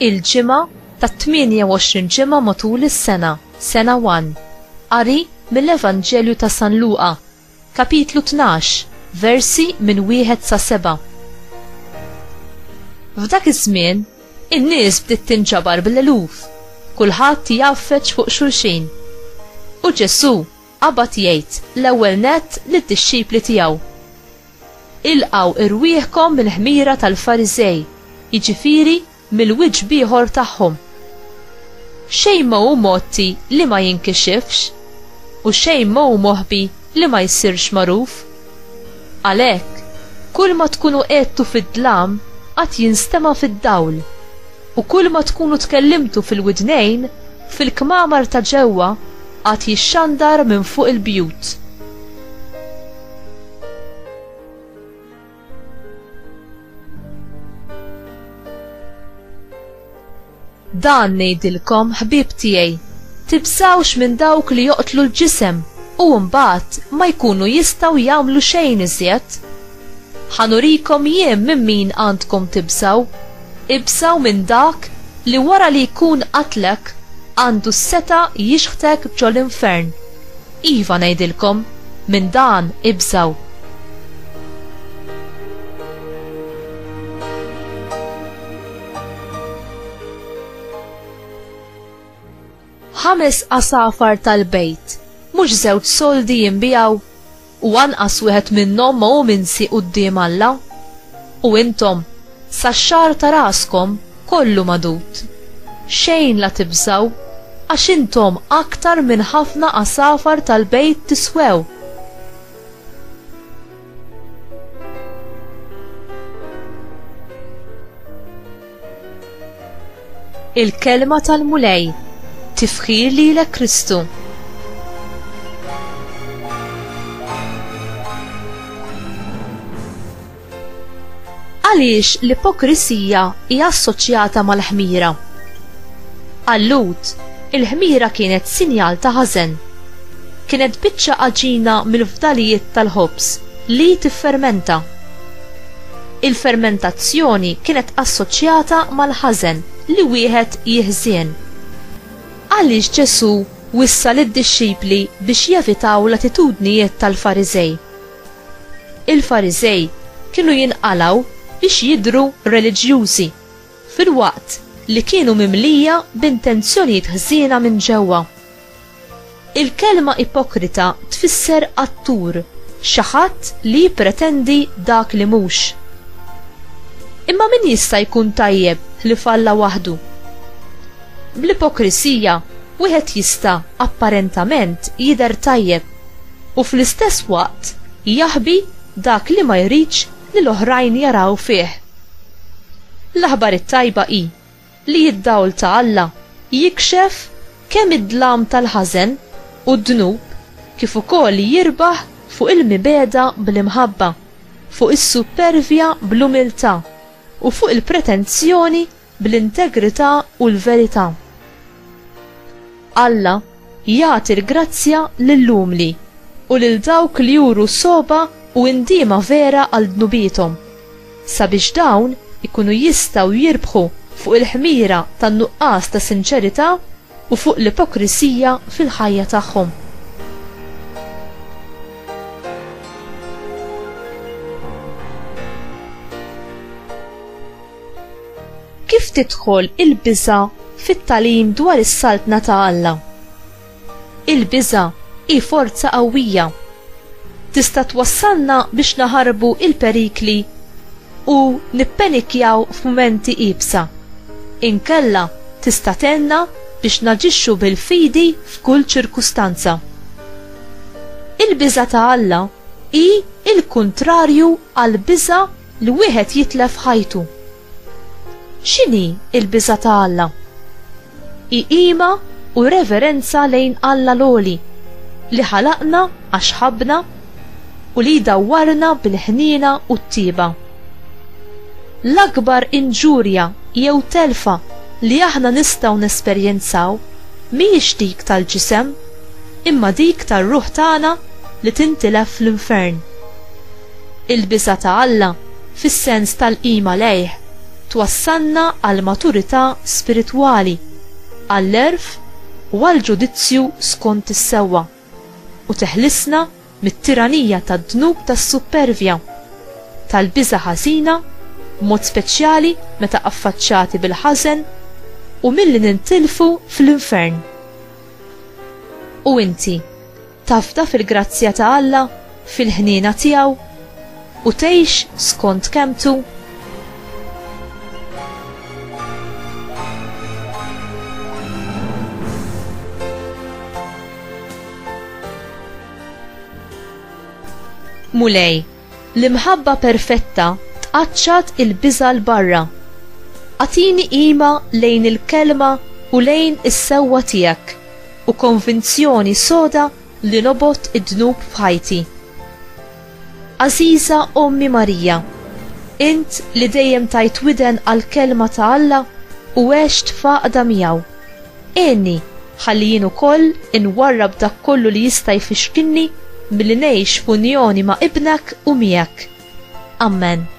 il-ġimgħa tat-28 ġimgħa matul is-sena, sena 1. Qari mill-Evanġelju ta' San Luqa, kapitlu 12, versi minn 1 sa 7. F'dak iż-żmien, in-nies bdiet tinġabar bil-eluf, kulħadd jaffeċ fuq xulxin. U Ġesu qabad jgħid l-ewwel nett lid-dixxipli tiegħu: ilqgħu irwieħkom mill-ħmira tal-Fariżej, jiġifieri mill-wiġġ ieħor tagħhom. Xejn ma hu motti li ma jinkixifx, u xejn ma hu moħbi li ma jsirx magħruf. Għalhekk, kull ma tkunu qiegħdu fid-dlam qatt jinstema' fid-dawl, u kull ma tkunu tkellimtu fil-widnejn, fil-kmamar ta' ġewwa qatt jixxandar minn fuq il-bjut. Dan ngħidilkom, ħbieb tiegħi, tibżawx minn dawk li joqtlu l-ġisem u mbagħad ma jkunu jistgħu jagħmlu xejn iżjed. Ħanurikom jien minn min għandkom tibżaw, ibżaw minn dak li wara li jkun qatlek għandu s-seta jixħtek ġol-infern. Iva ngħidilkom, minn dan ibżaw. Ħames qasafar tal-bejt, mhux żewġ soldi jinbijaw, u anqas wieħed minnhom ma hu minsi quddiem Alla. U intom, sax-xar ta' raskom kollu madut. Xejn la tibżaw, għax intom aktar minn ħafna qasafar tal-bejt tiswew. Il-kelma tal-mulej, tifħir lilek Kristu. Għaliex l-ipokrisija hija assoċjata mal-ħmira? Għall-Lut, il-ħmira kienet sinjal ta' ħażen. Kienet biċċa għaġina mill-fdalijiet tal-ħobż li tiffermenta. Il-fermentazzjoni kienet assoċjata mal-ħażen li wieħed jiħżien. Għaliex Ġesu wissa lid-dixxipli biex jevitaw l-attitudnijiet tal-Fariżej? Il-Fariżej kienu jinqalaw biex jidhru reliġjużi, filwaqt li kienu mimlija b'intenzjonijiet ħżiena minn ġewwa. Il-kelma ipokrita tfisser attur, xi ħadd li jippretendi dak li mhux. Imma min jista' jkun tajjeb li falla waħdu? Bl-ipokrisija wieħed jista' apparentament jidher tajjeb u fl-istess waqt jaħbi dak li ma jridx li l-oħrajn jaraw fih. L-aħbar it-tajba hi li d-dawl ta' Alla jikxef kemm id-dlam tal-ħażen u d-dnub kif ukoll jirbaħ fuq il-mibeda bl-imħabba, fuq is-supervja bl-umiltà u fuq il-pretenzjoni bl-integrità u l-verità. Alla jagħti l-grazzja lill-umli u lil dawk li juru soba u indiema vera għal dnubietom, sabiex dawn ikunu jistgħu jirbħu fuq il-ħmira tan-nuqqas ta' sinċerità u fuq l-ipokrisija fil-ħajja tagħhom. Kif tidħol il-biża' fit-tagħlim dwar is-saltna ta' Alla? Il-biża' hi forza qawwija. Tista' twassalna biex naħarbu il-perikli u nippenikjaw f'mumenti qiebsa. Inkella tista' tenna biex naġixxu bil-fidi f'kull ċirkustanza. Il-biża' ta' Alla hi il-kuntrarju għal biża' li wieħed jitlef ħajtu. X'inhi il-biża' ta' Alla? Hi qima u reverenza lejn Alla l-Għoli li ħalaqna għax ħabbna u li dawwarna bil-ħniena u t-tieba. L-akbar inġurja jew telfa li aħna nistgħu nesperjenzaw mhijiex dik tal-ġisem, imma dik tar-ruħ tagħna li tintilef fl-infern. Il-biża' ta' Alla fis-sens tal-qima lejh twassalna għal maturità spiritwali, għall-erf u għall-ġudizzju skont is-sewwa u teħlisna mit-tiranija tad-dnub tas-supervja, tal-biża' ħażina, mod speċjali meta affaċċjati bil-ħażen u milli nintilfu fl-infern. U inti tafda fil-grazzja ta' Alla fil-ħniena tiegħu u tgħix skont kemtu? Mulej, l-imħabba perfetta tqaċċat il-biża' l-barra. Għatini qima lejn il-kelma u lejn is-sewwa tiegħek u konvinzjoni soda li nobgħod id-dnub f'ħajti. Għażiża Ommi Marija, int li dejjem tajt widen għall-kelma ta' Alla u għext faqda miegħu. Għenni ħalli jien ukoll inwarrab dak kollu li jista' jfixkinni milli ngħix f'unjoni ma' ibnek u miegħek. Amen.